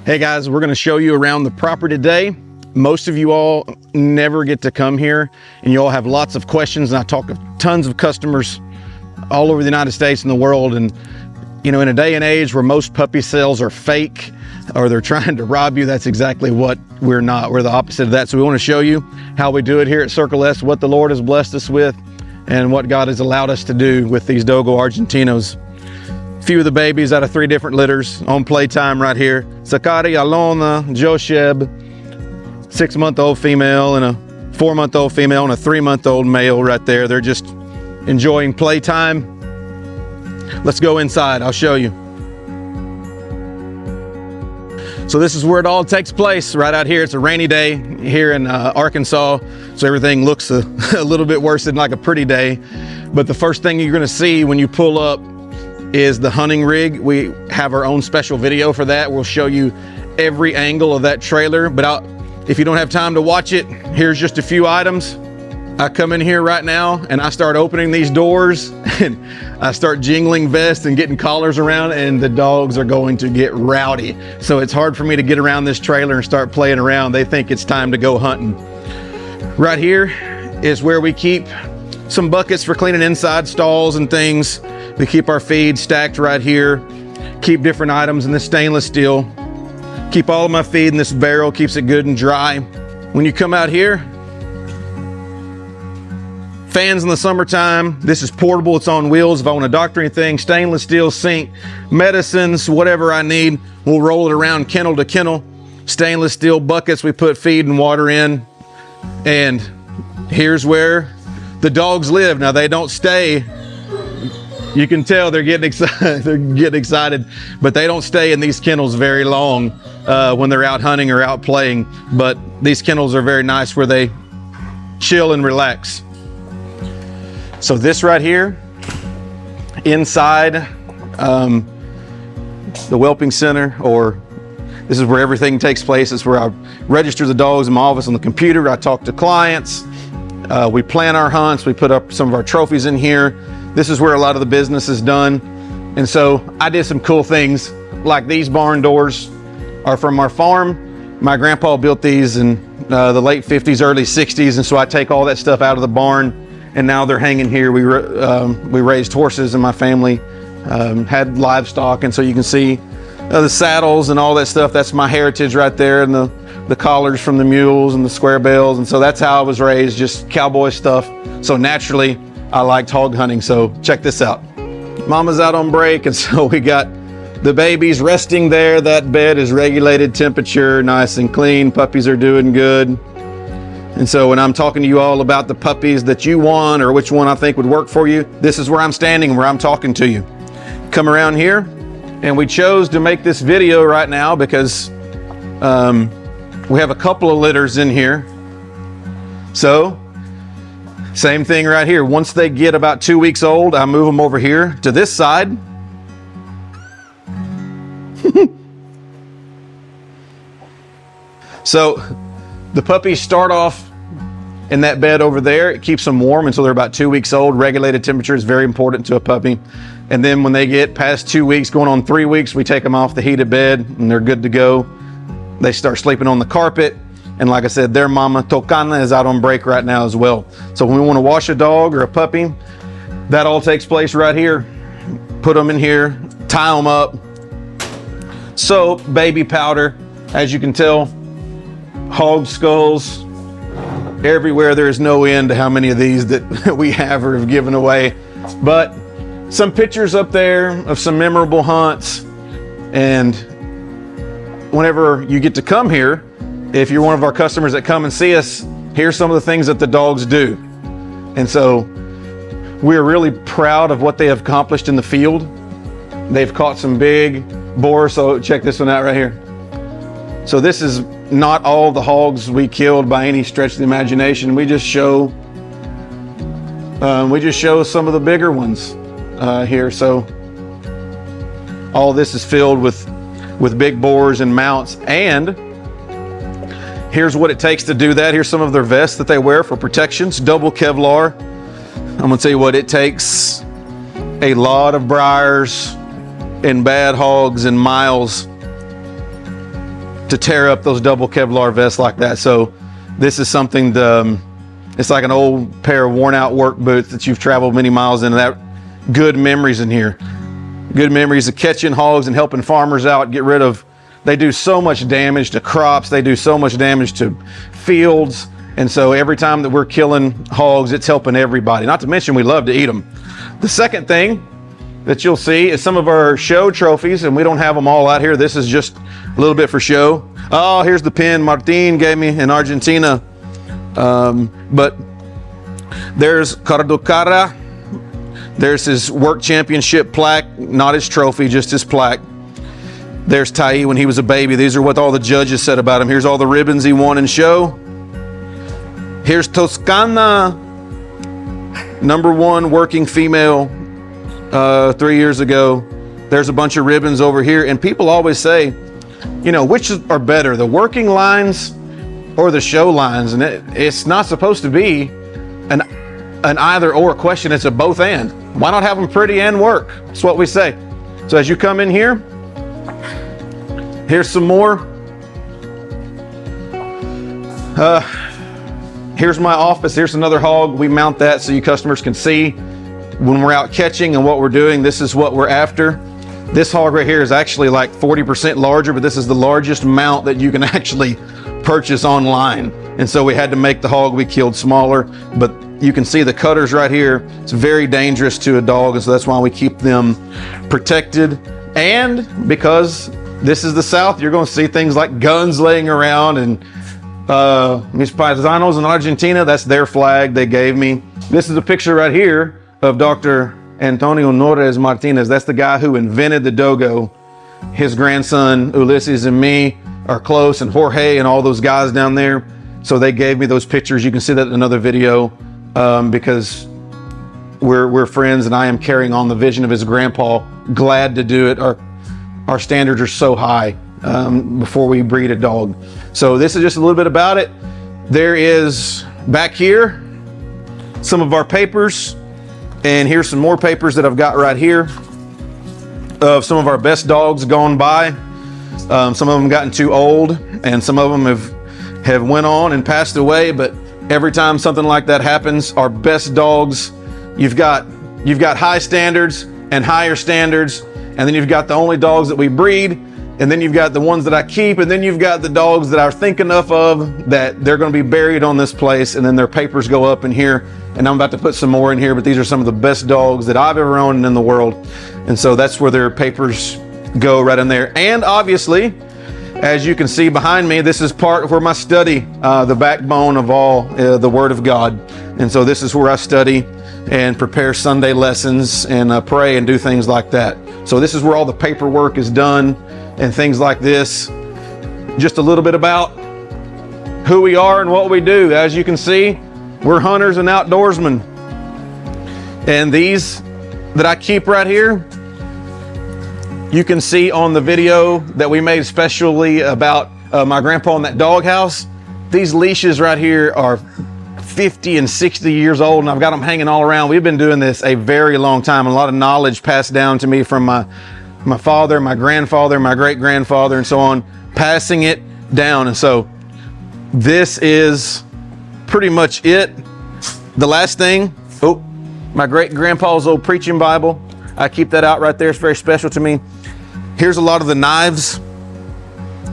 Hey guys, we're gonna show you around the property today. Most of you all never get to come here and you all have lots of questions, and I talk to tons of customers all over the United States and the world. And you know, in a day and age where most puppy sales are fake or they're trying to rob you, that's exactly what we're not. We're the opposite of that. So we want to show you how we do it here at Circle S, what the Lord has blessed us with and what God has allowed us to do with these Dogo Argentinos. A few of the babies out of 3 different litters on playtime right here. Sakari, Alona, Josheb, 6-month-old female and a 4-month-old female and a 3-month-old male right there. They're just enjoying playtime. Let's go inside, I'll show you. So this is where it all takes place, right out here. It's a rainy day here in Arkansas, so everything looks a little bit worse than like a pretty day. But the first thing you're gonna see when you pull up is the hunting rig. We have our own special video for that. We'll show you every angle of that trailer, but if you don't have time to watch it, here's just a few items. I come in here right now and I start opening these doors and I start jingling vests and getting collars around, and the dogs are going to get rowdy. So it's hard for me to get around this trailer and start playing around. They think it's time to go hunting. Right here is where we keep some buckets for cleaning inside stalls and things. We keep our feed stacked right here, keep different items in this stainless steel, keep all of my feed in this barrel, keeps it good and dry. When you come out here, fans in the summertime. This is portable, it's on wheels. If I want to doctor anything, stainless steel sink, medicines, whatever I need, we'll roll it around kennel to kennel. Stainless steel buckets we put feed and water in. And here's where the dogs live. Now they don't stay. You can tell they're getting excited, but they don't stay in these kennels very long when they're out hunting or out playing. But these kennels are very nice where they chill and relax. So this right here, inside the Weling Center, or this is where everything takes place. It's where I register the dogs in my office on the computer. I talk to clients. We plan our hunts. We put up some of our trophies in here. This is where a lot of the business is done. And so I did some cool things, like these barn doors are from our farm. My grandpa built these in the late 50s, early 60s. And so I take all that stuff out of the barn, and now they're hanging here. We raised horses in my family, had livestock. And so you can see the saddles and all that stuff. That's my heritage right there. And the collars from the mules and the square bells. And so that's how I was raised, just cowboy stuff. So naturally, I liked hog hunting. So check this out. Mama's out on break, and so we got the babies resting there. That bed is regulated temperature, nice and clean. Puppies are doing good. And so when I'm talking to you all about the puppies that you want or which one I think would work for you, this is where I'm standing, where I'm talking to you. Come around here, and we chose to make this video right now because we have a couple of litters in here. So same thing right here. Once they get about 2 weeks old, I move them over here to this side. So the puppies start off in that bed over there. It keeps them warm until they're about 2 weeks old. Regulated temperature is very important to a puppy. And then when they get past 2 weeks, going on 3 weeks, we take them off the heated bed and they're good to go. They start sleeping on the carpet. And like I said, their mama, Tocana, is out on break right now as well. So when we want to wash a dog or a puppy, that all takes place right here. Put them in here, tie them up. Soap, baby powder, as you can tell, hog skulls, everywhere. There is no end to how many of these that we have or have given away. But some pictures up there of some memorable hunts. And whenever you get to come here, if you're one of our customers that come and see us, here's some of the things that the dogs do. And so we're really proud of what they have accomplished in the field. They've caught some big boars. So check this one out right here. So this is not all the hogs we killed by any stretch of the imagination. We just show some of the bigger ones here. So all this is filled with big boars and mounts. And here's what it takes to do that. Here's some of their vests that they wear for protections. Double Kevlar. I'm gonna tell you what, it takes a lot of briars and bad hogs and miles to tear up those double Kevlar vests like that. So this is something it's like an old pair of worn out work boots that you've traveled many miles in. That good memories in here. Good memories of catching hogs and helping farmers out, get rid of, they do so much damage to crops, they do so much damage to fields, and so every time that we're killing hogs, it's helping everybody. Not to mention we love to eat them. The second thing that you'll see is some of our show trophies, and we don't have them all out here. This is just a little bit for show. Oh, here's the pin Martin gave me in Argentina. But there's Cordoba. There's his work championship plaque, not his trophy, just his plaque. There's Tai when he was a baby. These are what all the judges said about him. Here's all the ribbons he won in show. Here's Toscana, #1 working female 3 years ago. There's a bunch of ribbons over here. And people always say, you know, which are better, the working lines or the show lines? And it's not supposed to be an either or question. It's a both and. Why not have them pretty and work? That's what we say. So as you come in here, here's some more. Here's my office. Here's another hog. We mount that so you customers can see when we're out catching and what we're doing. This is what we're after. This hog right here is actually like 40% larger, but this is the largest mount that you can actually purchase online. And so we had to make the hog we killed smaller, but you can see the cutters right here. It's very dangerous to a dog, and so that's why we keep them protected. And because this is the South, you're going to see things like guns laying around, and mis paisanos in Argentina, that's their flag they gave me. This is a picture right here of Dr. Andrea Nores Martinez. That's the guy who invented the Dogo. His grandson Ulises and me are close, and Jorge and all those guys down there. So they gave me those pictures. You can see that in another video, because we're friends, and I am carrying on the vision of his grandpa. Glad to do it. Our standards are so high before we breed a dog. So this is just a little bit about it. There is back here some of our papers, and here's some more papers that I've got right here of some of our best dogs gone by. Some of them gotten too old, and some of them have went on and passed away. But every time something like that happens, our best dogs, you've got high standards and higher standards, and then you've got the only dogs that we breed, and then you've got the ones that I keep, and then you've got the dogs that I think enough of that they're going to be buried on this place, and then their papers go up in here. And I'm about to put some more in here, but these are some of the best dogs that I've ever owned in the world. And so that's where their papers go, right in there. And obviously, as you can see behind me, this is part of where my study, the backbone of all the Word of God. And so this is where I study and prepare Sunday lessons and pray and do things like that. So this is where all the paperwork is done and things like this. Just a little bit about who we are and what we do. As you can see, we're hunters and outdoorsmen. And these that I keep right here, you can see on the video that we made especially about my grandpa in that doghouse. These leashes right here are 50 and 60 years old, and I've got them hanging all around. We've been doing this a very long time. A lot of knowledge passed down to me from my father, my grandfather, my great-grandfather, and so on, passing it down. And so this is pretty much it. The last thing, my great-grandpa's old preaching Bible. I keep that out right there. It's very special to me. Here's a lot of the knives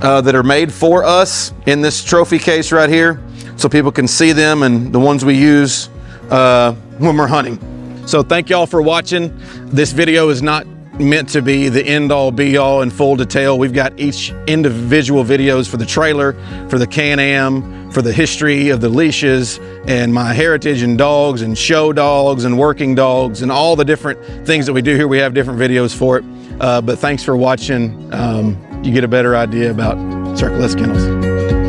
that are made for us in this trophy case right here, so people can see them and the ones we use when we're hunting. So thank y'all for watching. This video is not meant to be the end-all be-all in full detail. We've got each individual videos for the trailer, for the Can-Am, for the history of the leashes, and my heritage and dogs and show dogs and working dogs and all the different things that we do here. We have different videos for it. But thanks for watching. You get a better idea about Circle S Kennels.